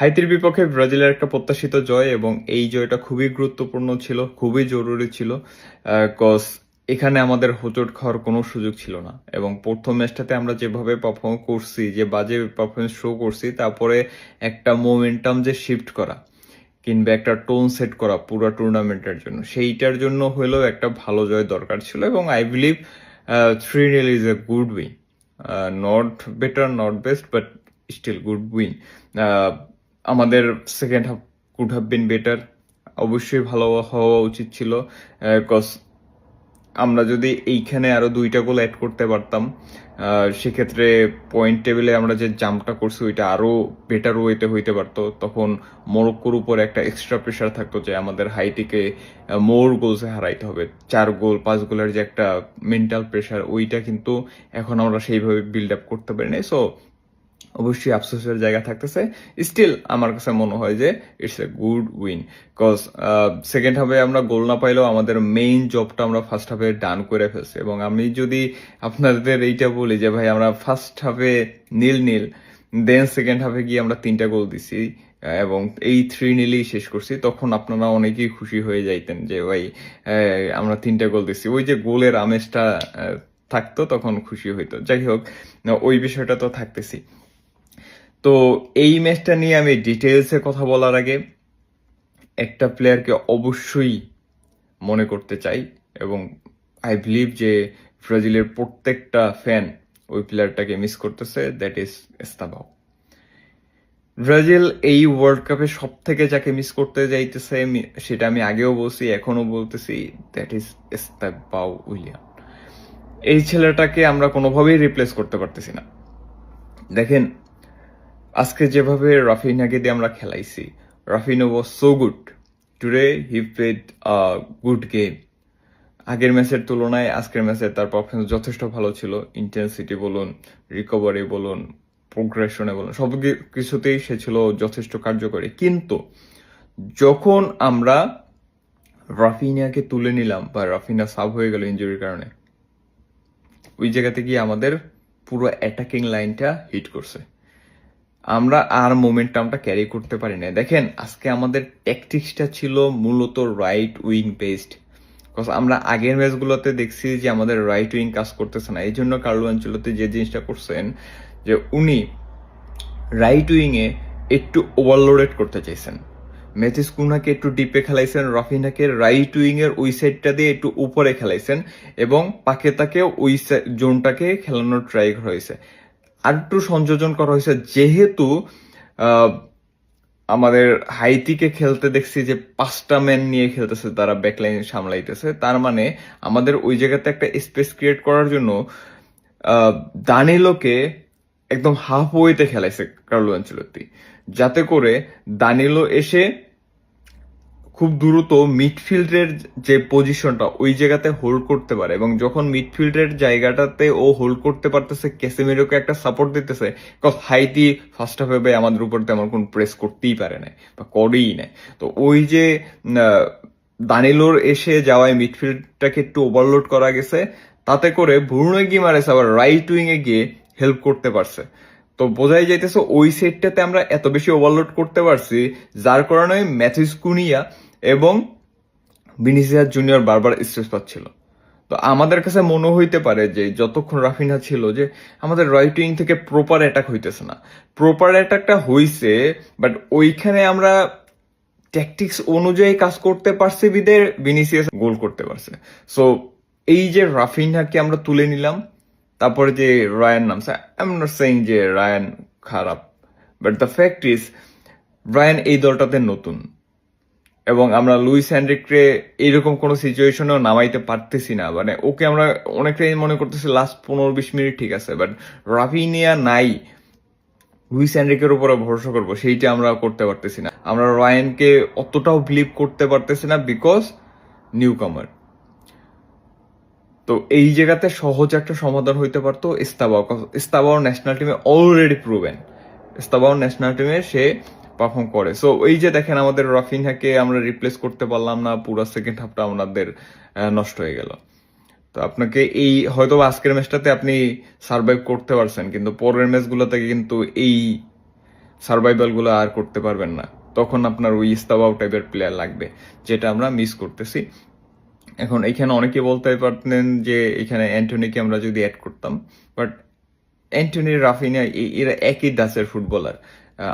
হাইতির বিপক্ষে ব্রাজিলের একটা প্রত্যাশিত জয় এবং এই জয়টা খুবই গুরুত্বপূর্ণ ছিল, খুবই জরুরি ছিল। কজ এখানে আমাদের হোঁচট খাওয়ার কোনো সুযোগ ছিল না এবং প্রথম ম্যাচটাতে আমরা যেভাবে পারফর্ম করছি, যে বাজে পারফরমেন্স শো করছি, তারপরে একটা মোমেন্টাম যে শিফট করা কিংবা একটা টোন সেট করা পুরো টুর্নামেন্টের জন্য, সেইটার জন্য হলেও একটা ভালো জয় দরকার ছিল এবং I believe 3-0 is a good win. Not better, not best, but still good win. আমাদের second half could have been better, অবশ্যই ভালো হওয়া উচিত ছিল। কজ আমরা যদি এইখানে আরো 2টা গোল অ্যাড করতে পারতাম, সেক্ষেত্রে পয়েন্ট টেবিলে আমরা যে জাম্পটা করছি ওইটা আরো বেটার ওয়েতে হইতে পারতো। তখন মরক্কোর উপর একটা এক্সট্রা প্রেশার থাকতো যে আমাদের হাইটিকে মোর গোলসে হারাইতে হবে, 4 গোল 5 গোলের যে একটা মেন্টাল প্রেশার, ওইটা কিন্তু এখন আমরা সেইভাবে বিল্ড আপ করতে পারি না। সো অবশ্যই আফসোসের জায়গা থাকতেছে। স্টিল আমার কাছে মনে হয় যে it's a good win. Cause second হাফে আমরা গোল না পাইলেও আমাদের মেইন জবটা আমরা ফার্স্ট হাফে ডান করে ফেলছি। এবং আমি যদি আপনাদের এইটা বলি যে ভাই আমরা ফার্স্ট হাফে 0-0, দেন সেকেন্ড হাফে গিয়ে আমরা 3টা গোল দিছি এবং এই 3-0 শেষ করছি, তখন আপনারা অনেকেই খুশি হয়ে যাইতেন যে ভাই আমরা 3টা গোল দিছি, ওই যে গোলের আমেজটা থাকতো, তখন খুশি হইতো। যাই হোক, ওই বিষয়টা তো থাকতেছি। তো এই ম্যাচটা নিয়ে আমি ডিটেলসে কথা বলার আগে একটা প্লেয়ারকে অবশ্যই মনে করতে চাই এবং আই বিলিভ যে ব্রাজিলের প্রত্যেকটা ফ্যান ওই প্লেয়ারটাকে মিস করতেছে, দ্যাট ইজ এস্তাবাও। ব্রাজিল এই ওয়ার্ল্ড কাপে সব থেকে যাকে মিস করতে যাইতেছে, সেটা আমি আগেও বলছি, এখনো বলতেছি, দ্যাট ইজ এস্তাবাও উইলিয়ান। এই ছেলেটাকে আমরা কোনোভাবেই রিপ্লেস করতে পারতেছি না। দেখেন, আজকে যেভাবে রাফিনাকে দিয়ে আমরা খেলাইছি, Raphinha was so good today, he played a good game. আগের ম্যাচের তুলনায় আজকের ম্যাচে তার পারফরমেন্স যথেষ্ট ভালো ছিল। ইন্টেন্সিটি বলুন, রিকভারি বলুন, প্রোগ্রেশনে বলুন, সব কিছুতেই সে ছিল যথেষ্ট কার্যকরী। কিন্তু যখন আমরা রাফিনাকে তুলে নিলাম বা রাফিনা সাব হয়ে গেল ইনজুরির কারণে, ওই জায়গাতে গিয়ে আমাদের পুরো অ্যাটাকিং লাইনটা হিট করছে। আমরা আর মোমেন্টামটা ক্যারি করতে পারি না। দেখেন, আজকে আমাদের ট্যাকটিক্সটা ছিল মূলত রাইট উইং বেসড। বিকজ আমরা আগের ম্যাচগুলোতে দেখছি যে আমাদের রাইট উইং কাজ করতেছে না। এই জন্য কার্লো আনচেলত্তি যে জিনিসটা করছেন, যে উনি রাইট উইংয়ে একটু ওভারলোডেড করতে চাইছেন। ম্যাথিস কুনাকে একটু ডিপে খেলাইছেন, রাফিনাকে রাইট উইং এর ওই সাইডটা দিয়ে একটু উপরে খেলাইছেন এবং পাকেতাকে ওই জোনটাকে খেলানোর ট্রাই করা হয়েছে। আর একটু সংযোজন করা হয়েছে, যেহেতু আমাদের হাইতিকে খেলতে দেখছি যে 5টা ম্যান নিয়ে খেলতেছে, তারা ব্যাকলাইন সামলাইতেছে। তার মানে আমাদের ওই জায়গাতে একটা স্পেস ক্রিয়েট করার জন্য দানিলোকে একদম হাফ ওয়েতে খেলাইছে কার্লো আনচেলত্তি, যাতে করে দানিলো এসে খুব দ্রুত মিডফিল্ডের যে পজিশনটা ওই জায়গাতে হোল্ড করতে পারে। এবং যখন মিডফিল্ডের জায়গাটাতে ও হোল্ড করতে পারতেছে, ক্যাসেমিরোকে একটা সাপোর্ট দিতেছে, হাইতি ফার্স্ট হাফে আমাদের উপর তেমন কোন প্রেস করতেই পারে না বা করেই না। তো ওই যে দানিলোর এসে যাওয়ায় মিডফিল্ডটাকে একটু ওভারলোড করা গেছে, তাতে করে ব্রুনো গিমারেস আবার রাইট উইং এ গিয়ে হেল্প করতে পারছে। তো বোঝাই যাইতেছে ওই সেটটাতে আমরা এত বেশি ওভারলোড করতে পারছি, যার কারণে ম্যাথিস কুনিয়া এবং ভিনিসিয়াস জুনিয়র বারবার স্ট্রেস পাচ্ছিল। তো আমাদের কাছে মনে হইতে পারে যে যতক্ষণ রাফিনা ছিল, যে আমাদের রাইট উইং থেকে প্রপার অ্যাটাক হইতেছে না। প্রপার অ্যাটাকটা হইছে, বাট ওইখানে আমরা ট্যাকটিক্স অনুযায়ী কাজ করতে পারছি বিদে ভিনিসিয়াস গোল করতে পারছে। সো এই যে রাফিনাকে আমরা তুলে নিলাম, তারপরে যে রায়ান নামছে, আই এম নট সেইং যে রায়ান খারাপ, but the fact is Ryan এই দলটাতে নতুন এবং আমরা লুইস হ্যান্ড্রিককে এইরকম কোনো সিচুয়েশনেও নামাইতে পারতেছি না। মানে ওকে আমরা অনেকটাই মনে করতেছি লাস্ট 15-20 মিনিট ঠিক আছে, বাট রাফিনিয়া নাই, লুইস হ্যান্ড্রিকের উপরে ভরসা করবো সেইটা আমরা করতে পারতেছি না। আমরা রায়ানকে অতটাও বিলিভ করতে পারতেছি না বিকজ নিউ কামার। তো এই জায়গাতে সহজ একটা সমাধান হইতে পারতো এস্তাবাও ন্যাশনাল টিমে অলরেডি প্রুভেন, এস্তাবাও ন্যাশনাল টিমে সে পারফর্ম করে। সো এই যে দেখেন, আমাদের রাফিনহাকে আমরা রিপ্লেস করতে পারলাম না, পুরো সেকেন্ড হাফটা আমাদের নষ্ট হয়ে গেল। তো আপনাকে এই হয়তো আজকের ম্যাচটাতে আপনি সার্ভাইভ করতে পারছেন, কিন্তু পরের ম্যাচগুলোতে কিন্তু এই সার্ভাইভালগুলো আর করতে পারবেন না। তখন আপনার ওই ইস্তাবাও টাইপের প্লেয়ার লাগবে, যেটা আমরা মিস করতেছি। এখন এখানে অনেকে বলতে পারতেন যে এখানে অ্যান্টনিকে আমরা যদি অ্যাড করতাম, বাট অ্যান্টনি, রাফিনিয়া এরা একই দাসের ফুটবলার।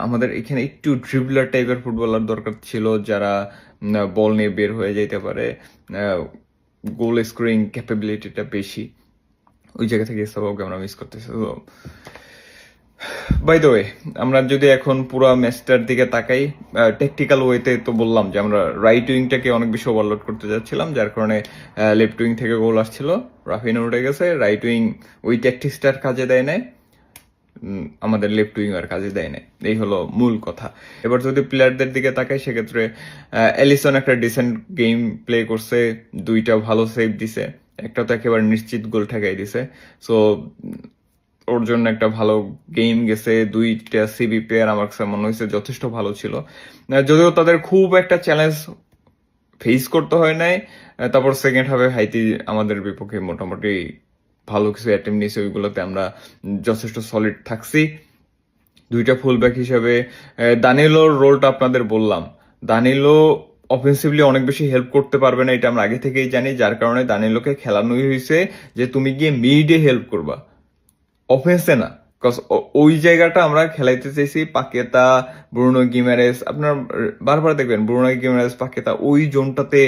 আমাদের এখানে একটু ড্রিবলার টাইপের ফুটবলার দরকার ছিল, যারা বল নিয়ে বের হয়ে যেতে পারে, গোল স্কোরিং ক্যাপাবিলিটিটা বেশি। ওই জায়গা থেকে ইস্তাবাওকে আমরা মিস করতেছি। তো বাই দ্য ওয়ে, আমরা যদি এখন পুরো ম্যাচটার দিকে তাকাই, টেকটিক্যাল ওয়েতে তো বললাম যে আমরা রাইট উইংটাকে অনেক বেশি ওভারলোড করতে যাচ্ছিলাম, যার কারণে লেফট উইং থেকে গোল আসছিল, রাফিনা উঠে গেছে, রাইট উইং ওই ট্যাকটিক্সটার কাজে দেয় নাই, আমাদের লেফট উইং আর কাজে দেয় নাই। এই হলো মূল কথা। এবার যদি প্লেয়ারদের দিকে তাকাই, সেক্ষেত্রে এলিসন একটা ডিসেন্ট গেম প্লে করছে, দুইটা ভালো সেভ দিছে, একটা তো একেবারে নিশ্চিত গোল ঠেকাই দিছে। সো ওর জন্য একটা ভালো গেম গেছে। দুইটা সিবি প্লেয়ার আমার কাছে মনে হয়েছে যথেষ্ট ভালো ছিল, যদিও তাদের খুব একটা চ্যালেঞ্জ ফেস করতে হয় নাই। তারপর সেকেন্ড হাফে হাইতি আমাদের বিপক্ষে মোটামুটি ভালো কিছু অ্যাটেম্প নিয়েছে, ওইগুলোতে আমরা যথেষ্ট সলিড থাকছি। দুইটা ফুলব্যাক হিসেবে দানিলোর রোলটা আপনাদের বললাম, দানিলো অফেন্সিভলি অনেক বেশি হেল্প করতে পারবে না, এটা আমরা আগে থেকেই জানি, যার কারণে দানিলোকে খেলানোই হয়েছে যে তুমি গিয়ে মিডে হেল্প করবা, অফেন্সে না। ওই জায়গাটা আমরা খেলাইতে চাইছি পাকেতা, ব্রুনো গিমারেস। আপনার বারবার দেখবেন ব্রুনো গিমারেস, পাকেতা ওই জোনটাতে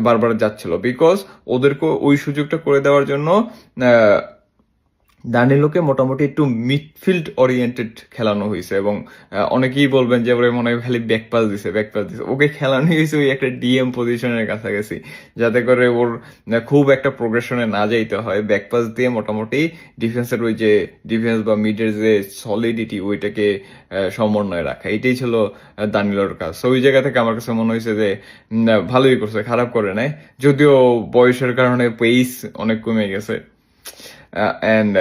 বারবার যাচ্ছিল, বিকজ ওদেরকে ওই সুযোগটা করে দেওয়ার জন্য দানিলোকে মোটামুটি একটু মিডফিল্ড ওরিয়েন্টেড খেলানো হয়েছে। এবং অনেকেই বলবেন যে ওরে মনে হয় খালি ব্যাকপাস দিছে, ওকে খেলানো হয়েছে ওই একটা ডিএম পজিশনের কাছাকাছি, যাতে করে ওর খুব একটা প্রোগ্রেশনে না যাইতে হয়। ব্যাকপাস দিয়ে মোটামুটি ডিফেন্সের ওই যে ডিফেন্স বা মিডের যে সলিডিটি, ওইটাকে সমন্বয় রাখা, এটাই ছিল দানিলোর কাজ। তো ওই জায়গা থেকে আমার কাছে মনে হয়েছে যে ভালোই করছে, খারাপ করে নাই, যদিও বয়সের কারণে পেস অনেক কমে গেছে, অ্যান্ড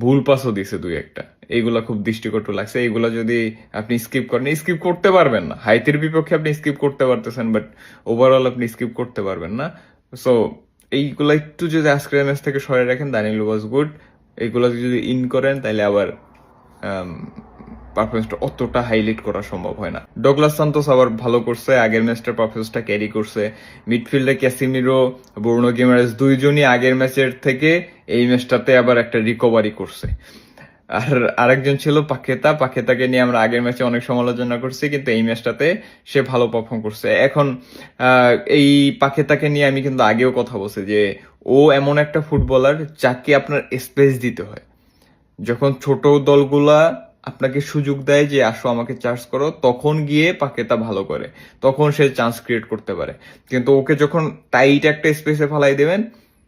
ভুল পাসও দিছে দুই একটা। এইগুলা খুব দৃষ্টিকটু লাগছে। এইগুলা যদি আপনি স্কিপ করেন, স্কিপ করতে পারবেন না। হাইতির বিপক্ষে আপনি স্কিপ করতে পারতেছেন, বাট ওভারঅল আপনি স্কিপ করতে পারবেন না। সো এইগুলা একটু যদি আজকের ম্যাচ থেকে সরে রাখেন, দানিল ওয়াজ গুড। এইগুলা যদি ইন করেন, তাহলে আবার পারফরমেন্সটা অতটা হাইলাইট করা সম্ভব হয় না। ডগলাস সান্তোস আবার ভালো করছে, আগের ম্যাচটার পারফরমেন্সটা ক্যারি করছে। মিডফিল্ডে ক্যাসিমিরো, ব্রুনো গিমারেস দুইজনই আগের ম্যাচের থেকে এই ম্যাচটাতে আবার একটা রিকভারি করছে। আর আরেকজন ছিল পাকেতাকে নিয়ে আমরা আগের ম্যাচে অনেক সমালোচনা করছি, কিন্তু এই ম্যাচটাতে সে ভালো পারফর্ম করছে। এখন এই পাকেতাকে নিয়ে আমি কিন্তু আগেও কথা বলছি যে ও এমন একটা ফুটবলার যাকে আপনার স্পেস দিতে হয়। যখন ছোট দলগুলা আপনাকে সুযোগ দেয় যে আসো আমাকে চার্জ করো, তখন গিয়ে পাকেতা ভালো করে, তখন সে চান্স ক্রিয়েট করতে পারে। কিন্তু ওকে যখন টাইট একটা স্পেসে ফেলাই দেবেন,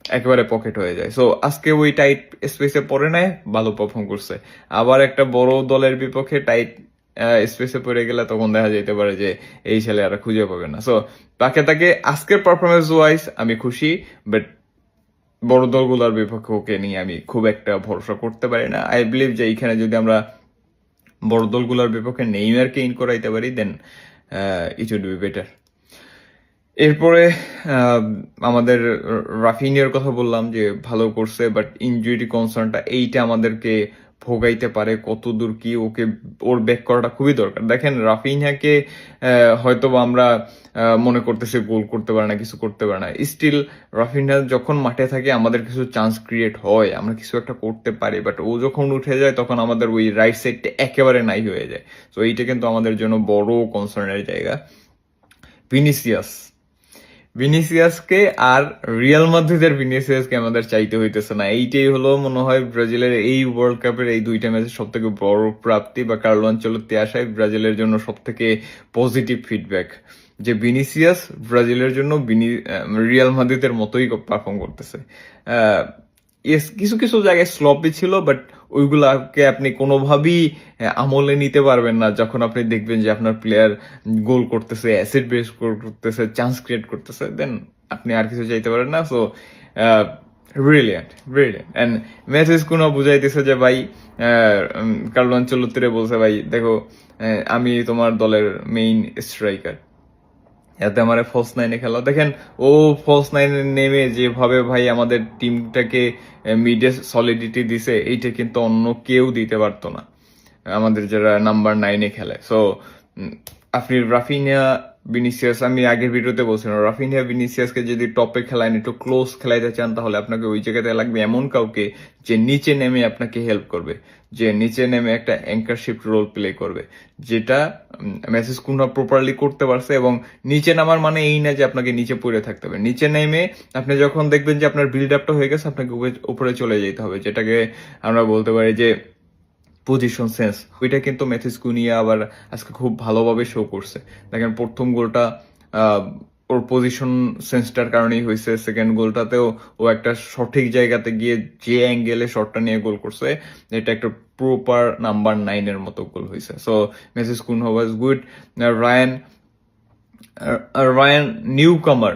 একেবারে পকেট হয়ে যায়। সো আজকে ওই টাইট স্পেসে পড়ে নেয়, ভালো পারফর্ম করছে। আবার একটা বড় দলের বিপক্ষে টাইট স্পেসে পড়ে গেলে তখন দেখা যেতে পারে যে এই ছেলে আর খুঁজে পাবে না। সো তাকে আজকের পারফরমেন্স ওয়াইজ আমি খুশি, বাট বড় দলগুলোর বিপক্ষে ওকে নিয়ে আমি খুব একটা ভরসা করতে পারি না। আই বিলিভ যে এইখানে যদি আমরা বড় দলগুলোর বিপক্ষে নেইমারকে ইন করাইতে পারি, দেন ইট উড বি বেটার। এরপরে আমাদের রাফিনিয়ার কথা বললাম যে ভালো করছে, বাট ইনজুরি কনসার্নটা এইটা আমাদেরকে ভোগাইতে পারে কতদূর কি, ওকে ওর ব্যাক করাটা খুবই দরকার। দেখেন রাফিনিয়াকে হয়তো আমরা মনে করতেছি গোল করতে পারে না, কিছু করতে পারে না, স্টিল রাফিনিয়া যখন মাঠে থাকে আমাদের কিছু চান্স ক্রিয়েট হয়, আমরা কিছু একটা করতে পারি, বাট ও যখন উঠে যায় তখন আমাদের ওই রাইট সাইডটা একেবারে নাই হয়ে যায়। তো এইটা কিন্তু আমাদের জন্য বড় কনসার্নের জায়গা। ভিনিসিয়াসকে আর রিয়াল মাদ্রিদের ভিনিসিয়াসকে আমাদের চাইতে হইতেছে না। এইটাই হলো মনে হয় ব্রাজিলের এই ওয়ার্ল্ড কাপের এই দুইটা ম্যাচের সব থেকে বড় প্রাপ্তি, বা কার্লো আনচেলত্তি আসায় ব্রাজিলের জন্য সব থেকে পজিটিভ ফিডব্যাক, যে ভিনিসিয়াস ব্রাজিলের জন্য রিয়াল মাদ্রিদের মতোই পারফর্ম করতেছে। কিছু কিছু জায়গায় স্লপি ছিল, বাট ওইগুলাকে আপনি কোনোভাবেই আমলে নিতে পারবেন না যখন আপনি দেখবেন যে আপনার প্লেয়ার গোল করতেছে, অ্যাসিড বেস করতেছে, চান্স ক্রিয়েট করতেছে, দেন আপনি আর কিছু চাইতে পারেন না। সো ব্রিলিয়ান্ট অ্যান্ড ম্যাচেস কোনো বুঝাইতেছে যে ভাই, কার্লো আনচেলত্তিরে বলছে ভাই দেখো আমি তোমার দলের মেইন স্ট্রাইকার, এতে আমার ফলস নাইনে খেলা। দেখেন ও ফলস নাইনে নেমে যেভাবে ভাই আমাদের টিমটাকে মিডে সলিডিটি দিছে, এইটা কিন্তু অন্য কেউ দিতে পারতো না। আমাদের যারা নাম্বার 9-এ খেলে। সো আপনি রাফিনিয়া, ভিনিসিয়াস, আমি আগের ভিডিওতে বলছিলাম রাফিনিয়া ভিনিসিয়াসকে যদি টপে খেলায় একটু ক্লোজ খেলাইতে চান তাহলে আপনাকে ওই জায়গাতে লাগবে এমন কাউকে যে নিচে নেমে আপনাকে হেল্প করবে, যে নিচে নেমে একটা অ্যাঙ্কারশিপ রোল প্লে করবে, যেটা মেসেজ কুনহা প্রপারলি করতে পারছে। এবং নিচে নামার মানে এই না যে আপনাকে নিচে পড়ে থাকতে হবে, নিচে নেমে আপনি যখন দেখবেন যে আপনার বিল্ড আপটা হয়ে গেছে আপনাকে উপরে চলে যেতে হবে, যেটাকে আমরা বলতে পারি যে পজিশন সেন্স। ওইটা কিন্তু মেথিস কুনিয়া আবার আজকে খুব ভালোভাবে শো করছে। দেখেন প্রথম গোলটা ওর পজিশন সেন্সটার কারণেই হয়েছে, সেকেন্ড গোলটাতেও ও একটা সঠিক জায়গাতে গিয়ে যে অ্যাঙ্গেলে শটটা নিয়ে গোল করছে, এটা একটা প্রপার নাম্বার 9-এর মতো গোল হয়েছে। So Messi's Cunha was good. Ryan Ryan newcomer,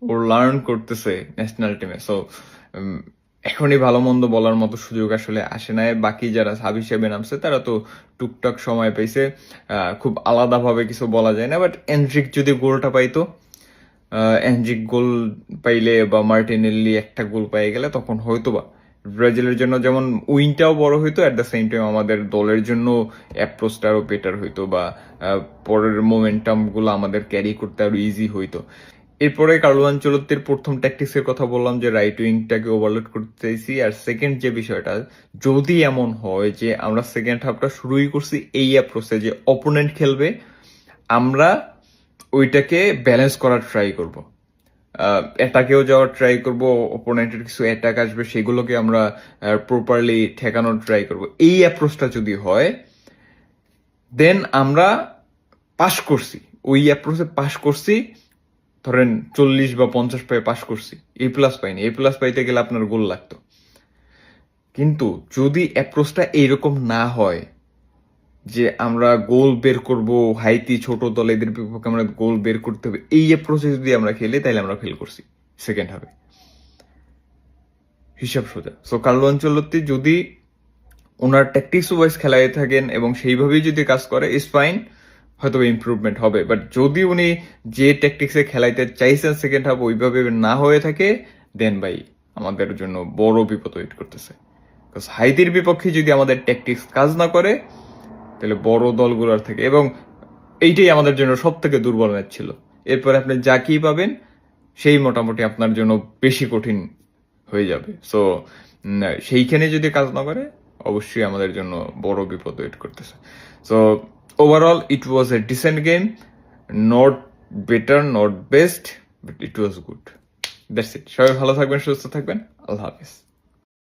ও লার্ন করতেছে ন্যাশনাল টিমে। সো এখনই ভালো মন্দ বলার মতো সুযোগ আসলে আসে নাই। বাকি যারা সাব হিসেবে নামছে তারা তো টুকটাক সময় পাইছে, খুব আলাদাভাবে কিছু বলা যায় না। বাট এনড্রিক যদি গোলটা পাইতো, এনড্রিক গোল পাইলে বা মার্টিনেল্লি একটা গোল পাই গেলে তখন হয়তো বা ব্রাজিলের জন্য যেমন উইনটাও বড় হইতো, অ্যাট দ্য সেম টাইম আমাদের দলের জন্য অ্যাপ্রোচটা আরো বেটার হইতো, বা পরের মোমেন্টাম গুলো আমাদের ক্যারি করতে আরো ইজি হইতো। এরপরে কার্লো আনচেলত্তির প্রথম ট্যাকটিক্সের কথা বললাম যে রাইট উইংটাকে ওভারলোড করতে চাইছি। আর সেকেন্ড যে বিষয়টা, যদি এমন হয় যে আমরা সেকেন্ড হাফটা শুরুই করছি এই অ্যাপ্রোচে যে অপোনেন্ট খেলবে, আমরা ওইটাকে ব্যালেন্স করার ট্রাই করব, অ্যাটাকেও যাওয়ার ট্রাই করব, অপোনেন্টের কিছু অ্যাটাক আসবে সেগুলোকে আমরা প্রপারলি ঠেকানোর ট্রাই করব। এই অ্যাপ্রোচটা যদি হয় দেন আমরা পাস করছি, ওই অ্যাপ্রোচে পাস করছি, ধরেন 40 বা 50 পেয়ে পাস করছি, এ প্লাস পাইনি, এ প্লাস পাইতে গেলে আপনার গোল লাগতো। কিন্তু যদি অ্যাপ্রোচটা এইরকম না হয় যে আমরা গোল বের করব, হাইতি ছোট দল এদের বিপক্ষে আমরা গোল বের করতে হবে, এই অ্যাপ্রোচে যদি আমরা খেলি তাহলে আমরা ফেল করছি সেকেন্ড হাফে, হিসাব সোজা। সো কার্লো আনচেলত্তি যদি ওনার ট্যাকটিক্স ওয়াইজ খেলায় থাকেন এবং সেইভাবেই যদি কাজ করে ইজ ফাইন, হয়তো ইমপ্রুভমেন্ট হবে। বাট যদি উনি যে ট্যাকটিক্সে খেলাইতে চাইছেন সেকেন্ড হাফ ওইভাবে না হয়ে থাকে, দেন ভাই আমাদের জন্য বড় বিপদ ওয়েট করতেছে। হাইতির বিপক্ষে যদি আমাদের ট্যাকটিক্স কাজ না করে তাহলে বড় দলগুলোর থেকে, এবং এইটাই আমাদের জন্য সব থেকে দুর্বল ম্যাচ ছিল। এরপর আপনি যা কি পাবেন সেই মোটামুটি আপনার জন্য বেশি কঠিন হয়ে যাবে। সো সেইখানে যদি কাজ না করে অবশ্যই আমাদের জন্য বড় বিপদ ওয়েট করতেছে। So overall it was A dissent game, not better not best, but it was good. That's it. সবাই ভালো থাকবেন, সুস্থ থাকবেন, আল্লাহ হাফিজ।